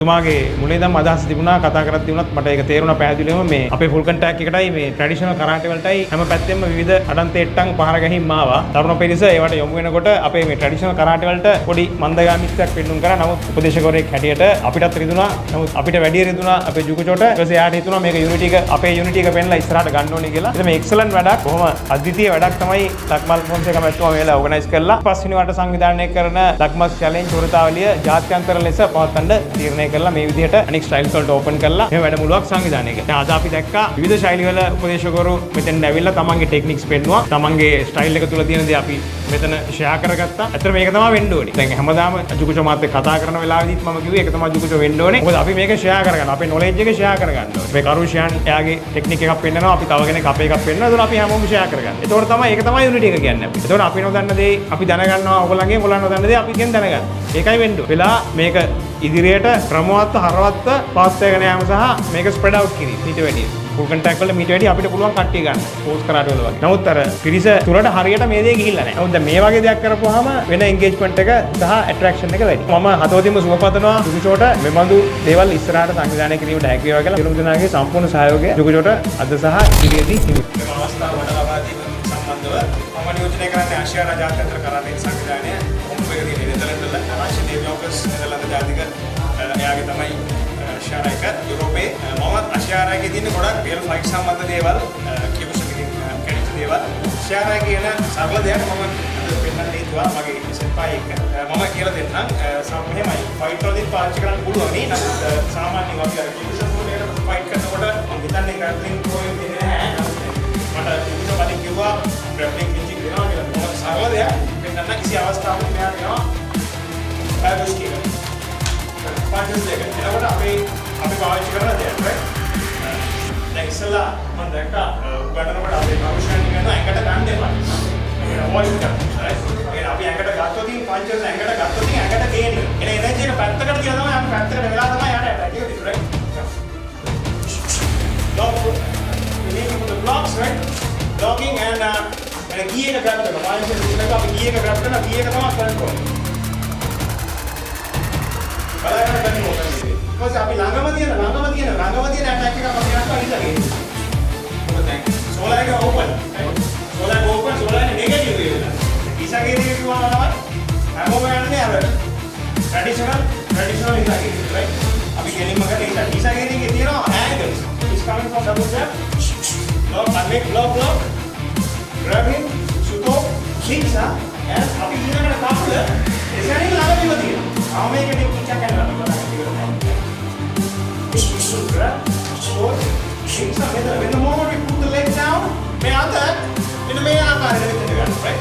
තුමාගේ මුලින් ඉඳන්ම අදහස් තිබුණා කතා කරත් තිබුණත් මට ඒක තේරුණා පැහැදිලිවම මේ අපේ ෆුල් කන්ටැක්ට් එකටයි මේ ට්‍රැඩිෂනල් කරාටේ වලටයි හැම පැත්තෙම විවිධ අඩන්තේට්ටම් පහර ගැහිම් ආවා. තරුණ පිරිස ඒවට යොමු වෙනකොට අපේ මේ ට්‍රැඩිෂනල් කරාටේ වලට පොඩි මන්දගාමීත්වයක් පෙන්නුම් කරා. නමුත් උපදේශකවරයෙක් හැටියට අපිටත් රිදුනා. නමුත් අපිට වැඩි රිදුනා අපේ ජුකුචෝට. ඊට පස්සේ යාට හිතුණා මේක යුනිටි එක අපේ යුනිටි එක පෙන්ලා ඉස්සරහට ගන්න ඕනේ කියලා. ඉතින් මේ එක්සලන්ට් වැඩක් බොහොම අද්විතීය වැඩක් තමයි ලක්මල් ෆොන්සේකා මැතිතුමා මේලා ඕගනයිස් කරලා පස්වෙනි වට සංවිධානය කරන ලක්මස් චැලෙන්ජ් වෘතාවලිය ජාත්‍යන්තර ලෙස පවත්වන්න තීරණය කළා. මේ විදිහට අනෙක් ස්ටයිල්ස් වලට ඕපන් කරලා මේ වැඩමුළුවක් සංවිධානය කළා. දැන් අද අපි දැක්කා විවිධ ශෛලි වල උපදේශකවරු මෙතෙන් ඇවිල්ලා තමන්ගේ ටෙක්නික්ස් පෙන්නුවා. තමන්ගේ ස්ටයිල් එක තුල තියෙන දේ අපි මෙතන ෂෙයා කරගත්තා. ඇත්තට මේක තමයි වෙන්න ඕනේ. දැන් හැමදාම ජුකුචෝ මාත් එක්ක කතා කරන වෙලාවෙදිත් මම කිව්වේ ඒක තමයි ජුකුචෝ වෙන්න ඕනේ. මොකද අපි මේක ෂෙයා කරගන්න. අපේ නොලෙජ් එක ෂෙයා කරගන්න ඕනේ. මේ කරුෂයන් එයාගේ ටෙක්නික් එකක් පෙන්නනවා. අපි තව කෙනෙක් අපේ එකක් පෙන්නනවා. ඒක අපි හැමෝම ෂෙයා කරගන්න. ඒතකොට තමයි ඒක තමයි යුනිටි එක කියන්නේ අපි. ඒතකොට අපි නොදන්න දේ අපි දැනගන්නවා. ඔයගොල්ලන්ගේ නොදන්න දේ අපි කියන දැනගන්න. ඒකයි වෙන්න ඕනේ. වෙලා මේක ඉදිරියට ක්‍රමවත්ව හරවත්ව පාස් එකගෙන යාම සහ මේක ස්ප්‍රෙඩ් අවුට් කිරීම. ඊට වැඩිය ෆුල් කන්ටැක්ට් වල මීට වැඩිය අපිට පුළුවන් කට්ටිය ගන්න. පෝස්ට් කරාට වල වගේ. නමුත් අර පිරිස තුරට හරියට මේ දේ ගිහිල්ලා නැහැ. නමුත් දැන් මේ වගේ දෙයක් කරපුවාම වෙන එන්ගේජ්මන්ට් එක සහ ඇට්‍රැක්ෂන් එක වැඩි. මම හතවතින්ම සුබපතනවා ජුකුචෝට මේ බඳු දේවල් ඉස්සරහට සංවිධානය කිරීමට හැකි වේවා කියලා. සියලුම දෙනාගේ සම්පූර්ණ සහයෝගය ජුකුචෝට අද සහ ඉදිරියේදී හිමි. මේ අවස්ථාව වඩා ලබා දීම සම්බන්ධව මම නියෝජනය කරන්නේ ආසියානු ජාත්‍යන්තර කරාටේ සංවිධානය කොම්පෙගදී නෙදර්ලන්ත වල රාජ්‍ය දේවෝකස් නෙදර්ලන්ත ජාතික එයාගේ තමයි ආසියානයක යුරෝපේ මම ආසියානයකේ තියෙන ගොඩක් රියල් ෆයිට් සම්බන්ධ දේවල් කියවසකින් කැඩිච්ච දේවල් ආසියානය කියන සරල දෙයක් මම පෙන්නන්න හේතුව මගේ සෙන්පයි එක මම කියලා දෙන්නම් සමහෙමයි ෆයිට් වලදී පාවිච්චි කරන්න පුළුවන් නේ නමුත් සාමාන්‍යයෙන් අපි අර කියවසන් වලට ෆයිට් කරනකොට මම හිතන්නේ ග්‍රැප්ලින් ප්‍රෝයම් දෙන්නේ නැහැ මට කිව්ව බලින් කිව්වා ග්‍රැප්ලින් පිචික් දෙනවා කියලා මොකද සරල දෙයක් පෙන්නන්න කිසි අවස්ථාවක මෙයා දෙනවා පැබස් කියලා පාන්චස් දෙක. එතකොට අපි පාවිච්චි කරන දෙයක් right. දැන් ඉස්සලා මම දැක්කා උගන්නනකොට අපේ ප්‍රොෆෙෂනල් එකන ඇඟට ගන්න එපා. ඒක අවොයිඩ් කරන්න right. ඒ අපි ඇඟට ගත්තොත් ඉතින් පංචස් ඇඟට ගත්තොත් ඉතින් ඇඟට ගේන්නේ. එනේ එනර්ජි එක පැත්තකට කියලා තමයි අපි පැත්තකට වෙලා තමයි යාට ඇටැක් එක දෙන්නේ right. Lock. We need to put the blocks right. Blocking and key එක grab කරනවා. පංචස් දෙක අපි key එක grab කරනවා. key එක තමයි කරන්නේ. බලන්න ගන්න ඕනේ. මොකද අපි ළඟම තියෙන ඇටැක් එකක් අපි ගන්නවා ඉඳගෙන. මොකද දැන් සෝලර් එක ඕපන්. සෝලර් එක ඕපන් සෝලර් එක නෙගටිව් වෙනවා. ඉසගේ දේ කිව්වම තමයි හැමෝම යන්නේ අර ට්‍රැඩිෂනල් ඉසගේ right. අපි ගෙලින්ම කරේ ඉසගේ දේගේ තියෙනවා angles. It's coming from double jab. Lock and block. Grab him. Suto. Shinsa. And අපි ඊළඟට කකුල එසැනින් ළඟ තියෙනවා. මේක ටෙක්නික් එකක් කරනවා. When the moment we put the leg down, මේ අත මෙන්න මේ ආකාරයට විදිහට ගන්න right.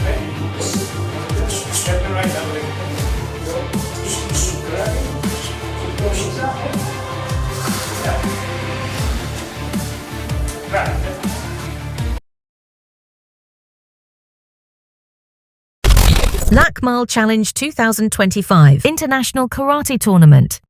Right. Step and right down leg. Grab it. Go inside. Grab it. Lakmal Challenge 2025 International Karate Tournament.